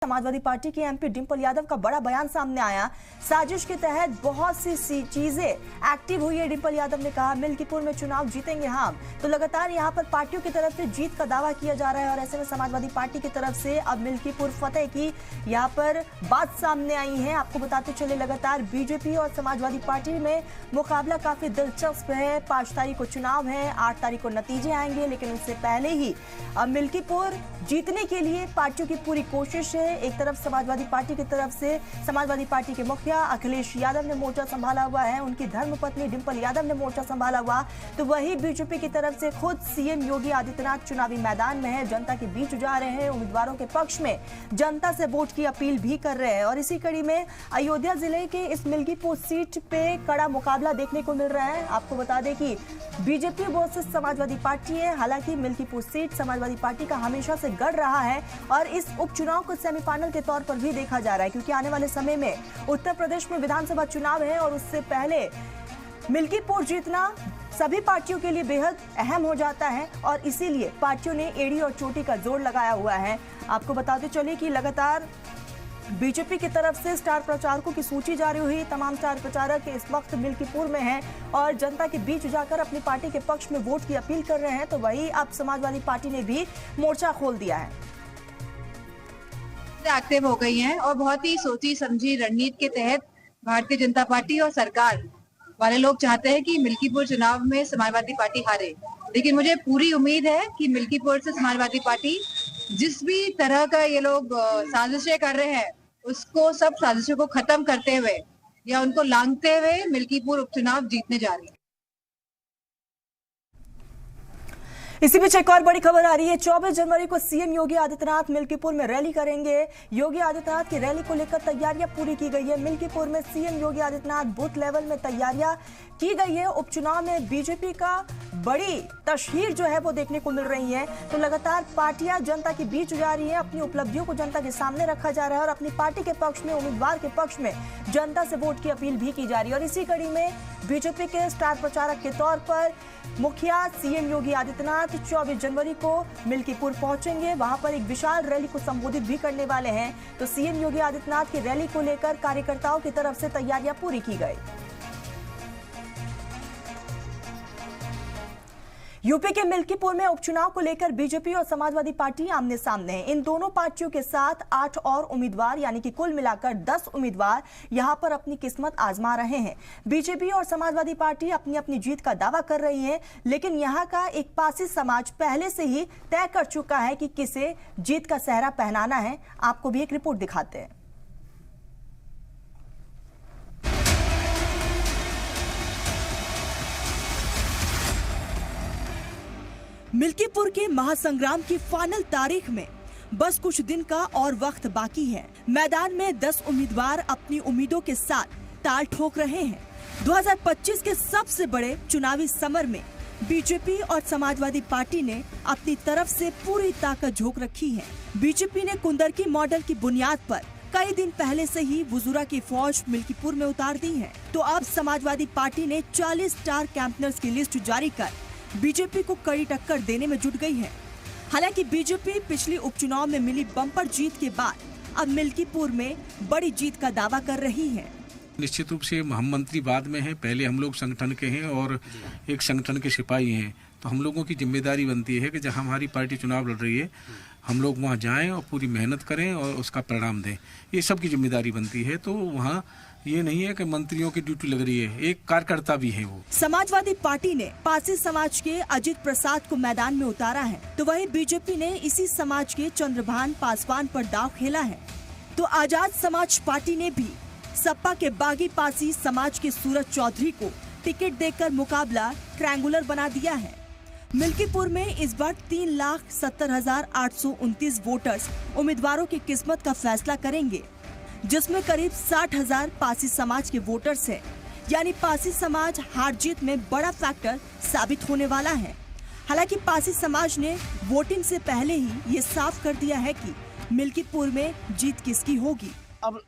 Samajwadi party की MP Dimple Yadav का बड़ा बयान सामने आया। साजिश के तहत बहुत सी चीजें एक्टिव हुई है। डिंपल यादव ने कहा मिल्कीपुर में चुनाव जीतेंगे हम। तो लगातार यहां पर पार्टियों की तरफ से जीत का दावा किया जा रहा है और ऐसे में समाजवादी पार्टी की तरफ से अब मिल्कीपुर फतेह की यहां पर बात सामने आई है। आपको बताते चले लगातार बीजेपी और समाजवादी पार्टी में मुकाबला काफी दिलचस्प है। 5 तारीख को चुनाव है, 8 तारीख को नतीजे आएंगे, लेकिन उससे पहले ही अब मिल्कीपुर जीतने के लिए पार्टियों की पूरी कोशिश है। एक तरफ समाजवादी पार्टी की तरफ से समाजवादी पार्टी के मुखिया अखिलेश यादव ने मोर्चा संभाला हुआ है, उनकी धर्मपत्नी डिंपल यादव ने मोर्चा संभाला हुआ। तो वही बीजेपी की तरफ से खुद सीएम योगी आदित्यनाथ चुनावी मैदान में है, जनता के बीच जा रहे हैं, उम्मीदवारों के पक्ष में जनता से वोट की अपील भी कर रहे हैं। और इसी कड़ी में अयोध्या जिले के इस मिल्कीपुर सीट पे कड़ा मुकाबला देखने को मिल रहा है। आपको बता दें कि बीजेपी वर्सेस समाजवादी पार्टी है। हालांकि मिल्कीपुर सीट समाजवादी पार्टी का हमेशा से गढ़ रहा है और इस उपचुनाव को सेमीफाइनल के तौर पर भी देखा जा रहा है, क्योंकि आने वाले समय में उत्तर प्रदेश में विधानसभा चुनाव है और उससे पहले मिल्कीपुर जीतना सभी पार्टियों के लिए बेहद अहम हो जाता है और इसीलिए पार्टियों ने एड़ी और चोटी का जोर लगाया हुआ है। आपको बताते चले कि लगातार बीजेपी की तरफ से स्टार प्रचारकों की सूची जारी हुई। तमाम स्टार प्रचारक इस वक्त मिल्कीपुर में हैं और जनता के बीच जाकर अपनी पार्टी के पक्ष में वोट की अपील कर रहे हैं। तो वही अब समाजवादी पार्टी ने भी मोर्चा खोल दिया है, एक्टिव हो गई हैं और बहुत ही सोची समझी रणनीति के तहत भारतीय जनता पार्टी और सरकार वाले लोग चाहते हैं कि मिल्कीपुर चुनाव में समाजवादी पार्टी हारे। लेकिन मुझे पूरी उम्मीद है कि मिल्कीपुर से समाजवादी पार्टी जिस भी तरह का ये लोग साजिशें कर रहे हैं उसको सब साजिशों को खत्म करते हुए या उनको लांघते हुए मिल्कीपुर उपचुनाव जीतने जा रही है। इसी बीच एक और बड़ी खबर आ रही है। 24 जनवरी को सीएम योगी आदित्यनाथ मिल्कीपुर में रैली करेंगे। योगी आदित्यनाथ की रैली को लेकर तैयारियां पूरी की गई है। मिल्कीपुर में CM Yogi Adityanath booth level में तैयारियां की गई है। उपचुनाव में बीजेपी का बड़ी तशहीर जो है वो देखने को मिल रही है। तो लगातार पार्टियां जनता के बीच जा रही है, अपनी उपलब्धियों को जनता के सामने रखा जा रहा है और अपनी पार्टी के पक्ष में, उम्मीदवार के पक्ष में जनता से वोट की अपील भी की जा रही है। और इसी कड़ी में बीजेपी के स्टार प्रचारक के तौर पर मुखिया सीएम योगी आदित्यनाथ 24 जनवरी को मिल्कीपुर पहुंचेंगे। वहां पर एक विशाल रैली को संबोधित भी करने वाले हैं। तो सीएम योगी आदित्यनाथ की रैली को लेकर कार्यकर्ताओं की तरफ से तैयारियां पूरी की गई। यूपी के मिल्कीपुर में उपचुनाव को लेकर बीजेपी और समाजवादी पार्टी आमने सामने हैं। इन दोनों पार्टियों के साथ 8 और उम्मीदवार यानी कि कुल मिलाकर 10 उम्मीदवार यहां पर अपनी किस्मत आजमा रहे हैं। बीजेपी और समाजवादी पार्टी अपनी अपनी जीत का दावा कर रही है, लेकिन यहां का एक पासी समाज पहले से ही तय कर चुका है कि किसे जीत का सेहरा पहनाना है। आपको भी एक रिपोर्ट दिखाते हैं। मिल्कीपुर के महासंग्राम की फाइनल तारीख में बस कुछ दिन का और वक्त बाकी है। मैदान में 10 उम्मीदवार अपनी उम्मीदों के साथ ताल ठोक रहे हैं। 2025 के सबसे बड़े चुनावी समर में बीजेपी और समाजवादी पार्टी ने अपनी तरफ से पूरी ताकत झोंक रखी है। बीजेपी ने कुंदरकी मॉडल की बुनियाद पर कई दिन पहले से ही वुजुरा की फौज मिल्कीपुर में उतार दी है। तो अब समाजवादी पार्टी ने 40 स्टार कैंपेनर्स की लिस्ट जारी कर बीजेपी को कड़ी टक्कर देने में जुट गई है। हालांकि बीजेपी पिछले उपचुनाव में मिली बम्पर जीत के बाद अब मिल्कीपुर में बड़ी जीत का दावा कर रही है। निश्चित रूप से हम मंत्री बाद में हैं, पहले हम लोग संगठन के हैं और एक संगठन के सिपाही हैं। तो हम लोगों की जिम्मेदारी बनती है कि जहाँ हमारी पार्टी चुनाव लड़ रही है हम लोग वहाँ जाएं और पूरी मेहनत करें और उसका परिणाम दें। ये सबकी जिम्मेदारी बनती है। तो वहाँ ये नहीं है कि मंत्रियों की ड्यूटी लग रही है, एक कार्यकर्ता भी है वो। समाजवादी पार्टी ने पासी समाज के अजित प्रसाद को मैदान में उतारा है, तो वही बीजेपी ने इसी समाज के चंद्रभान पासवान पर दांव खेला है। तो आजाद समाज पार्टी ने भी सपा के बागी पासी समाज के सूरज चौधरी को टिकट देकर मुकाबला ट्रायंगुलर बना दिया है। मिल्कीपुर में इस बार 3,70,829 वोटर्स उम्मीदवारों की किस्मत का फैसला करेंगे, जिसमें करीब 60,000 पासी समाज के वोटर्स हैं। यानी पासी समाज हार जीत में बड़ा फैक्टर साबित होने वाला है। हालांकि पासी समाज ने वोटिंग से पहले ही ये साफ कर दिया है कि मिल्कीपुर में जीत किसकी होगी। अब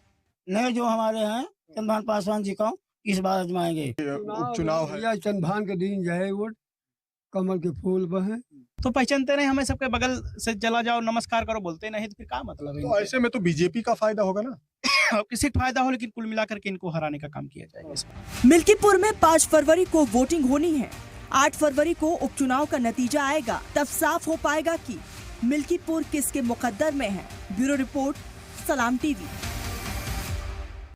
नए जो हमारे हैं चंद्रभान पासवान जी को इस बार आजमाएंगे। उपचुनाव है, चंद्रभान के दिन जाए वोट कमल के फूल बहे। तो पहचानते नहीं, हमें सबके बगल से चला जाओ नमस्कार करो बोलते नहीं, तो फिर क्या मतलब है? तो ऐसे में तो बीजेपी का फायदा होगा ना। अब किसी का फायदा हो, लेकिन कुल मिलाकर के इनको हराने का काम किया जाएगा इसमें। मिल्कीपुर में 5 फरवरी को वोटिंग होनी है। 8 फरवरी को उपचुनाव का नतीजा आएगा, तब साफ हो पाएगा कि मिल्कीपुर किसके मुकद्दर में है। ब्यूरो रिपोर्ट, सलाम टीवी।